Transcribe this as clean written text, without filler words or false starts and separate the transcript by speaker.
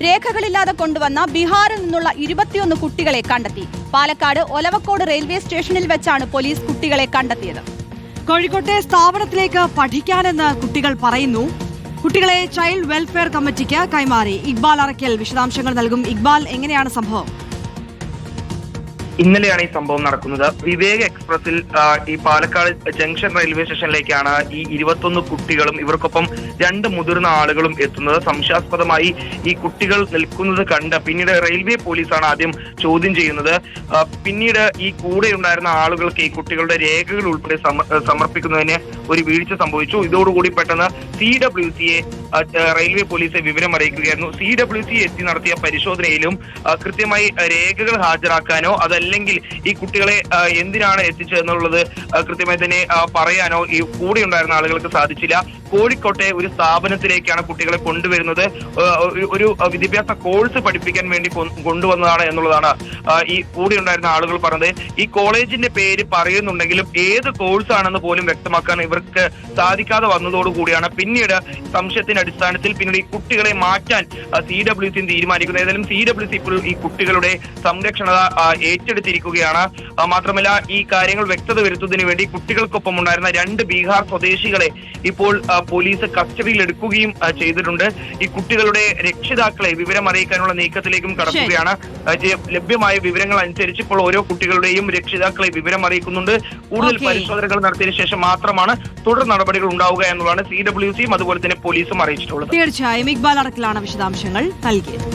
Speaker 1: രേഖകളില്ലാതെ കൊണ്ടുവന്ന ബീഹാറിൽ നിന്നുള്ള 21 കുട്ടികളെ കണ്ടെത്തി. പാലക്കാട് ഒലവക്കോട് റെയിൽവേ സ്റ്റേഷനിൽ വെച്ചാണ് പോലീസ് കുട്ടികളെ കണ്ടെത്തിയത്.
Speaker 2: കോഴിക്കോട്ടെ സ്ഥാപനത്തിലേക്ക് പഠിക്കാനെന്ന് കുട്ടികൾ പറയുന്നു. കുട്ടികളെ ചൈൽഡ് വെൽഫെയർ കമ്മിറ്റിക്ക് കൈമാറി. ഇക്ബാൽ അറക്കൽ വിശദാംശങ്ങൾ നൽകും. ഇക്ബാൽ, എങ്ങനെയാണ് സംഭവം?
Speaker 3: ഇന്നലെയാണ് ഈ സംഭവം നടക്കുന്നത്. വിവേക് എക്സ്പ്രസിൽ ഈ പാലക്കാട് ജംഗ്ഷൻ റെയിൽവേ സ്റ്റേഷനിലേക്കാണ് ഈ 21 കുട്ടികളും ഇവർക്കൊപ്പം 2 മുതിർന്ന ആളുകളും എത്തുന്നത്. സംശയാസ്പദമായി ഈ കുട്ടികൾ നിൽക്കുന്നത് കണ്ട് പിന്നീട് റെയിൽവേ പോലീസാണ് ആദ്യം ചോദ്യം ചെയ്യുന്നത്. പിന്നീട് ഈ കൂടെ ഉണ്ടായിരുന്ന ആളുകൾക്ക് ഈ കുട്ടികളുടെ രേഖകൾ ഉൾപ്പെടെ സമർപ്പിക്കുന്നതിന് ഒരു വീഴ്ച സംഭവിച്ചു. ഇതോടുകൂടി പെട്ടെന്ന് CWCയെ റെയിൽവേ പോലീസെ വിവരം അറിയിക്കുകയായിരുന്നു. CWC എത്തി നടത്തിയ പരിശോധനയിലും കൃത്യമായി രേഖകൾ ഹാജരാക്കാനോ അതല്ലെങ്കിൽ ഈ കുട്ടികളെ എന്തിനാണ് എത്തിച്ചതെന്നുള്ളത് കൃത്യമായി തന്നെ പറയാനോ ഈ കൂടെ ഉണ്ടായിരുന്ന ആളുകൾക്ക് സാധിച്ചില്ല. കോഴിക്കോട്ടെ ഒരു സ്ഥാപനത്തിലേക്കാണ് കുട്ടികളെ കൊണ്ടുവരുന്നത്. ഒരു വിദ്യാഭ്യാസ കോഴ്സ് പഠിപ്പിക്കാൻ വേണ്ടി കൊണ്ടുവന്നതാണ് എന്നുള്ളതാണ് ഈ കൂടെ ഉണ്ടായിരുന്ന ആളുകൾ പറഞ്ഞത്. ഈ കോളേജിന്റെ പേര് പറയുന്നുണ്ടെങ്കിലും ഏത് കോഴ്സ് ആണെന്ന് പോലും വ്യക്തമാക്കാൻ ഇവർക്ക് സാധിക്കാതെ വന്നതോടുകൂടിയാണ് പിന്നീട് സംശയത്തിന്റെ അടിസ്ഥാനത്തിൽ പിന്നീട് ഈ കുട്ടികളെ മാറ്റാൻ CWC തീരുമാനിക്കുന്നത്. ഏതായാലും CWC ഇപ്പോൾ ഈ കുട്ടികളുടെ സംരക്ഷണ ഏറ്റെടുത്തിരിക്കുകയാണ്. മാത്രമല്ല ഈ കാര്യങ്ങൾ വ്യക്തത വരുത്തുന്നതിന് വേണ്ടി കുട്ടികൾക്കൊപ്പം ഉണ്ടായിരുന്ന 2 ബീഹാർ സ്വദേശികളെ ഇപ്പോൾ പോലീസ് കസ്റ്റഡിയിൽ എടുക്കുകയും ചെയ്തിട്ടുണ്ട്. ഈ കുട്ടികളുടെ രക്ഷിതാക്കളെ വിവരം അറിയിക്കാനുള്ള നീക്കത്തിലേക്കും കടക്കുകയാണ്. ലഭ്യമായ വിവരങ്ങൾ അനുസരിച്ച് ഇപ്പോൾ ഓരോ കുട്ടികളുടെയും രക്ഷിതാക്കളെ വിവരം അറിയിക്കുന്നുണ്ട്. കൂടുതൽ പരിശോധനകൾ നടത്തിയതിനു ശേഷം മാത്രമാണ് തുടർ നടപടികൾ ഉണ്ടാവുക എന്നുള്ളതാണ് CWCയും അതുപോലെ തന്നെ പോലീസും അറിയിച്ചിട്ടുള്ളത്.
Speaker 2: തീർച്ചയായും ഇക്ബാൽ അറക്കലാണ് വിശദാംശങ്ങൾ നൽകിയത്.